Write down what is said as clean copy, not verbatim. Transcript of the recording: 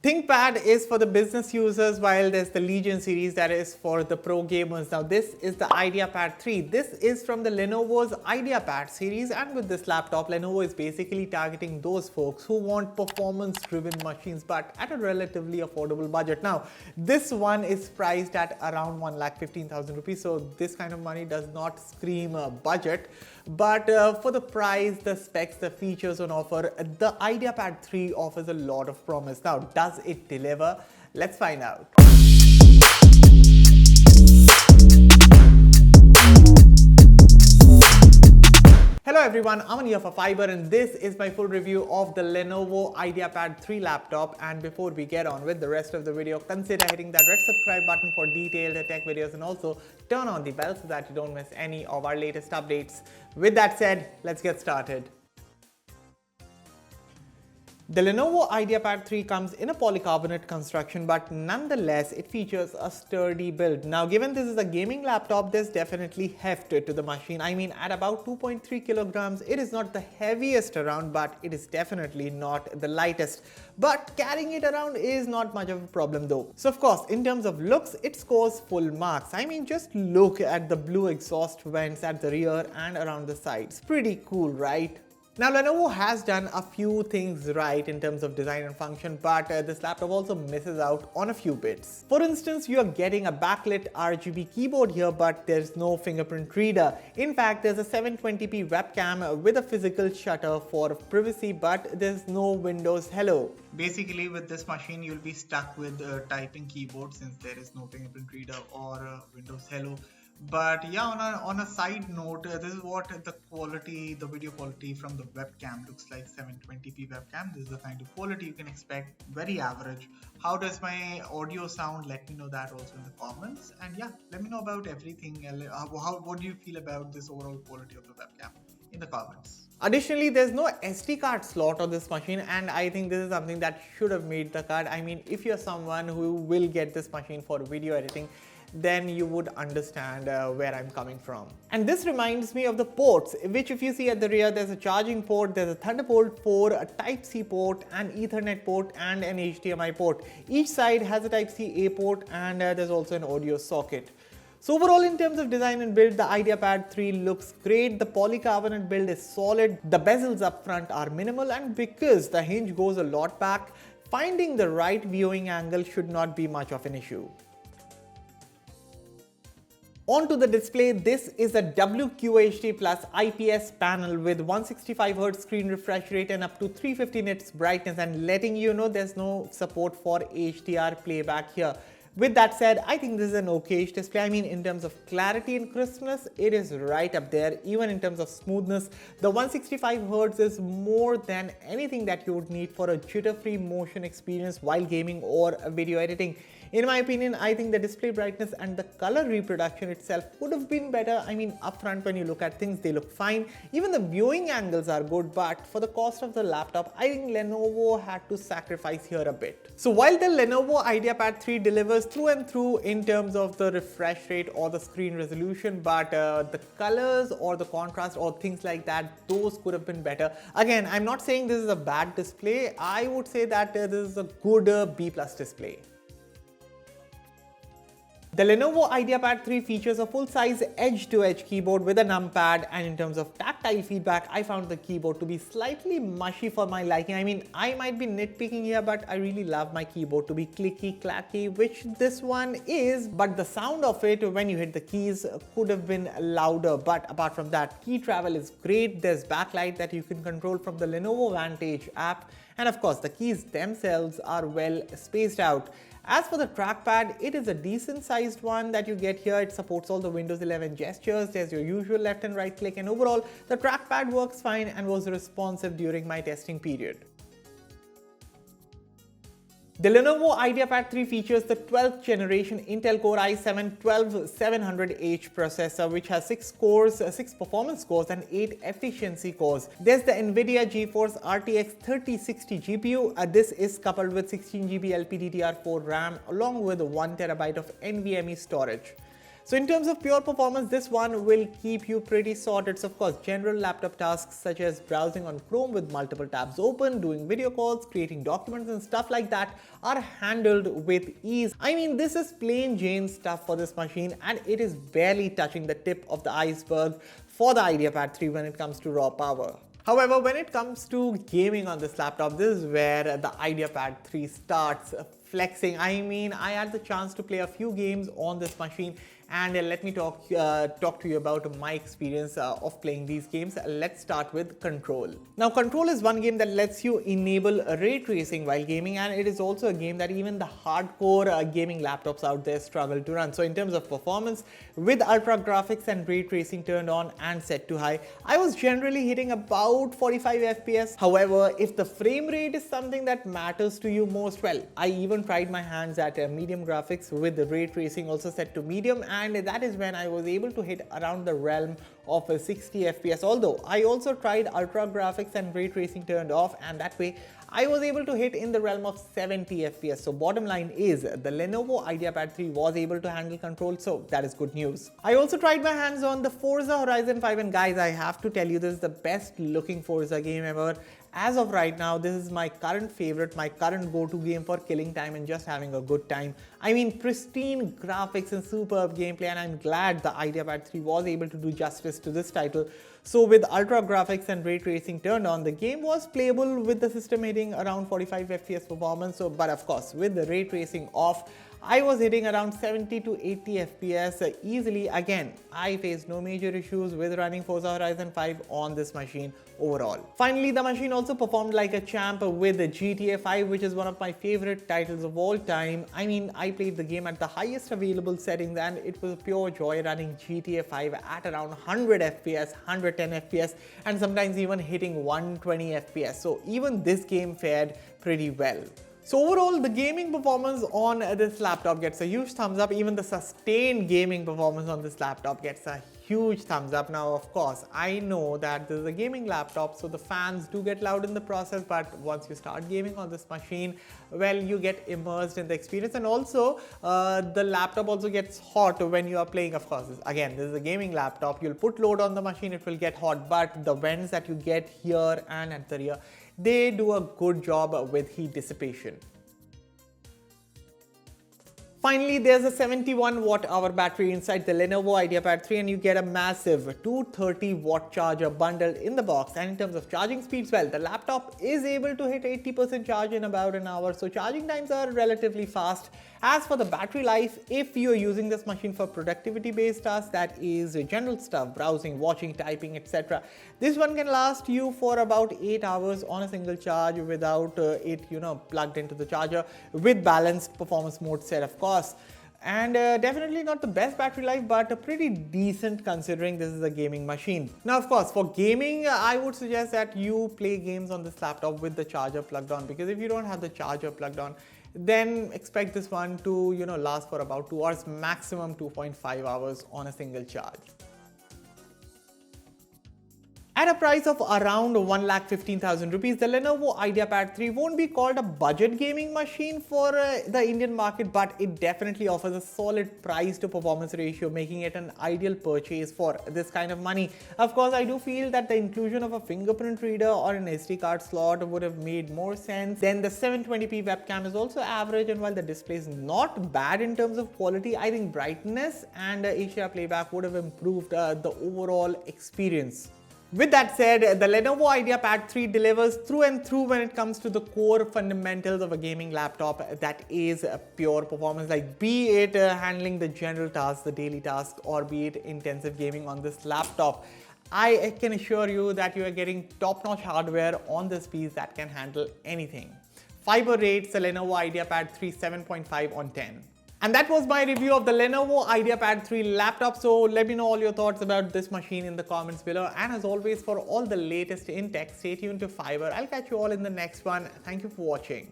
ThinkPad is for the business users, while there's the Legion series that is for the pro gamers. Now this is the IdeaPad 3. This is from the Lenovo's IdeaPad series, and with this laptop, Lenovo is basically targeting those folks who want performance-driven machines but at a relatively affordable budget. Now this one is priced at around 1,15,000 rupees, so this kind of money does not scream a budget. But for the price, the specs, the features on offer, the IdeaPad 3 offers a lot of promise. Now, does it deliver? Let's find out. Hello everyone, Aman here for Fiiber, and this is my full review of the Lenovo IdeaPad 3 laptop. And before we get on with the rest of the video, consider hitting that red subscribe button for detailed tech videos, and also turn on the bell so that you don't miss any of our latest updates. With that said, let's get started. The Lenovo IdeaPad 3 comes in a polycarbonate construction, but nonetheless it features a sturdy build. Now given this is a gaming laptop, there's definitely heft to the machine. I mean, at about 2.3 kilograms, it is not the heaviest around, but it is definitely not the lightest. But carrying it around is not much of a problem though. So of course, in terms of looks, it scores full marks. I mean, just look at the blue exhaust vents at the rear and around the sides. Pretty cool, right? Now Lenovo has done a few things right in terms of design and function, but this laptop also misses out on a few bits. For instance, you are getting a backlit RGB keyboard here, but there's no fingerprint reader. In fact, there's a 720p webcam with a physical shutter for privacy, but there's no Windows Hello. Basically, with this machine, you'll be stuck with typing keyboard since there is no fingerprint reader or Windows Hello. But yeah, on a side note, this is what the quality, the video quality from the webcam looks like. 720p webcam. This is the kind of quality you can expect. Very average. How does my audio sound? Let me know that also in the comments. And yeah, let me know about everything. What do you feel about this overall quality of the webcam in the comments? Additionally, there's no SD card slot on this machine, and I think this is something that should have made the cut. I mean, if you're someone who will get this machine for video editing, then you would understand where I'm coming from. And this reminds me of the ports, which if you see at the rear, there's a charging port, there's a Thunderbolt 4, a Type-C port, an Ethernet port, and an HDMI port. Each side has a Type-C A port, and there's also an audio socket. So overall, in terms of design and build, the IdeaPad 3 looks great. The polycarbonate build is solid. The bezels up front are minimal, and because the hinge goes a lot back, finding the right viewing angle should not be much of an issue. Onto the display, this is a WQHD Plus IPS panel with 165Hz screen refresh rate and up to 350 nits brightness, and letting you know there's no support for HDR playback here. With that said, I think this is an okay-ish display. I mean, in terms of clarity and crispness, it is right up there. Even in terms of smoothness, the 165Hz is more than anything that you would need for a jitter-free motion experience while gaming or video editing. In my opinion, I think the display brightness and the color reproduction itself could have been better. I mean, upfront when you look at things, they look fine. Even the viewing angles are good, but for the cost of the laptop, I think Lenovo had to sacrifice here a bit. So while the Lenovo IdeaPad 3 delivers through and through in terms of the refresh rate or the screen resolution, but the colors or the contrast or things like that, those could have been better. Again, I'm not saying this is a bad display. I would say that this is a good B+ display. The Lenovo IdeaPad 3 features a full-size edge-to-edge keyboard with a numpad, and in terms of tactile feedback, I found the keyboard to be slightly mushy for my liking. I mean, I might be nitpicking here, but I really love my keyboard to be clicky-clacky, which this one is, but the sound of it when you hit the keys could have been louder. But apart from that, key travel is great. There's backlight that you can control from the Lenovo Vantage app, and of course, the keys themselves are well spaced out. As for the trackpad, it is a decent sized one that you get here. It supports all the Windows 11 gestures. There's your usual left and right click, and overall the trackpad works fine and was responsive during my testing period. The Lenovo IdeaPad 3 features the 12th generation Intel Core i7-12700H processor, which has 6 cores, 6 performance cores and 8 efficiency cores. There's the NVIDIA GeForce RTX 3060 GPU. This is coupled with 16GB LPDDR4 RAM along with 1TB of NVMe storage. So in terms of pure performance, this one will keep you pretty sorted. So of course, general laptop tasks such as browsing on Chrome with multiple tabs open, doing video calls, creating documents and stuff like that are handled with ease. I mean, this is plain Jane stuff for this machine, and it is barely touching the tip of the iceberg for the IdeaPad 3 when it comes to raw power. However, when it comes to gaming on this laptop, this is where the IdeaPad 3 starts flexing. I mean, I had the chance to play a few games on this machine, and let me talk to you about my experience of playing these games. Let's start with Control. Now, Control is one game that lets you enable ray tracing while gaming, and it is also a game that even the hardcore gaming laptops out there struggle to run. So in terms of performance, with ultra graphics and ray tracing turned on and set to high, I was generally hitting about 45 FPS. However, if the frame rate is something that matters to you most, well, I even tried my hands at medium graphics with the ray tracing also set to medium, and that is when I was able to hit around the realm of 60 FPS. Although I also tried ultra graphics and ray tracing turned off, and that way I was able to hit in the realm of 70 FPS. So bottom line is the Lenovo IdeaPad 3 was able to handle Control, so that is good news. I also tried my hands on the Forza Horizon 5, and guys, I have to tell you, this is the best looking Forza game ever. As of right now, this is my current favorite, my current go-to game for killing time and just having a good time. I mean, pristine graphics and superb gameplay, and I'm glad the IdeaPad 3 was able to do justice to this title. So with ultra graphics and ray tracing turned on, the game was playable with the system hitting around 45 FPS performance. So, but of course, with the ray tracing off, I was hitting around 70 to 80 FPS easily. Again, I faced no major issues with running Forza Horizon 5 on this machine overall. Finally, the machine also performed like a champ with the GTA 5, which is one of my favorite titles of all time. I mean, I played the game at the highest available settings, and it was pure joy running GTA 5 at around 100 FPS, 110 FPS, and sometimes even hitting 120 FPS. So even this game fared pretty well. So overall, the gaming performance on this laptop gets a huge thumbs up. Even the sustained gaming performance on this laptop gets a huge thumbs up. Now, of course, I know that this is a gaming laptop, so the fans do get loud in the process, but once you start gaming on this machine, well, you get immersed in the experience. And also, the laptop also gets hot when you are playing. Of course, again, this is a gaming laptop. You'll put load on the machine, it will get hot, but the vents that you get here and at the rear, they do a good job with heat dissipation. Finally, there's a 71 watt-hour battery inside the Lenovo IdeaPad 3, and you get a massive 230 watt charger bundled in the box. And in terms of charging speeds, well, the laptop is able to hit 80% charge in about an hour, so charging times are relatively fast. As for the battery life, if you're using this machine for productivity-based tasks, that is general stuff, browsing, watching, typing, etc., this one can last you for about 8 hours on a single charge without it, plugged into the charger, with balanced performance mode set, of course. And definitely not the best battery life, but pretty decent considering this is a gaming machine. Now, of course, for gaming, I would suggest that you play games on this laptop with the charger plugged on, because if you don't have the charger plugged on, then expect this one to last for about 2 hours, maximum 2.5 hours on a single charge. At a price of around 1,15,000 rupees, the Lenovo IdeaPad 3 won't be called a budget gaming machine for the Indian market, but it definitely offers a solid price to performance ratio, making it an ideal purchase for this kind of money. Of course, I do feel that the inclusion of a fingerprint reader or an SD card slot would have made more sense. Then the 720p webcam is also average, and while the display is not bad in terms of quality, I think brightness and HDR playback would have improved the overall experience. With that said, the Lenovo IdeaPad 3 delivers through and through when it comes to the core fundamentals of a gaming laptop, that is pure performance, like be it handling the general tasks, the daily tasks, or be it intensive gaming on this laptop. I can assure you that you are getting top-notch hardware on this piece that can handle anything. Fiiber rates the Lenovo IdeaPad 3 7.5 on 10. And that was my review of the Lenovo IdeaPad 3 laptop. So let me know all your thoughts about this machine in the comments below. And as always, for all the latest in tech, stay tuned to Fiiber. I'll catch you all in the next one. Thank you for watching.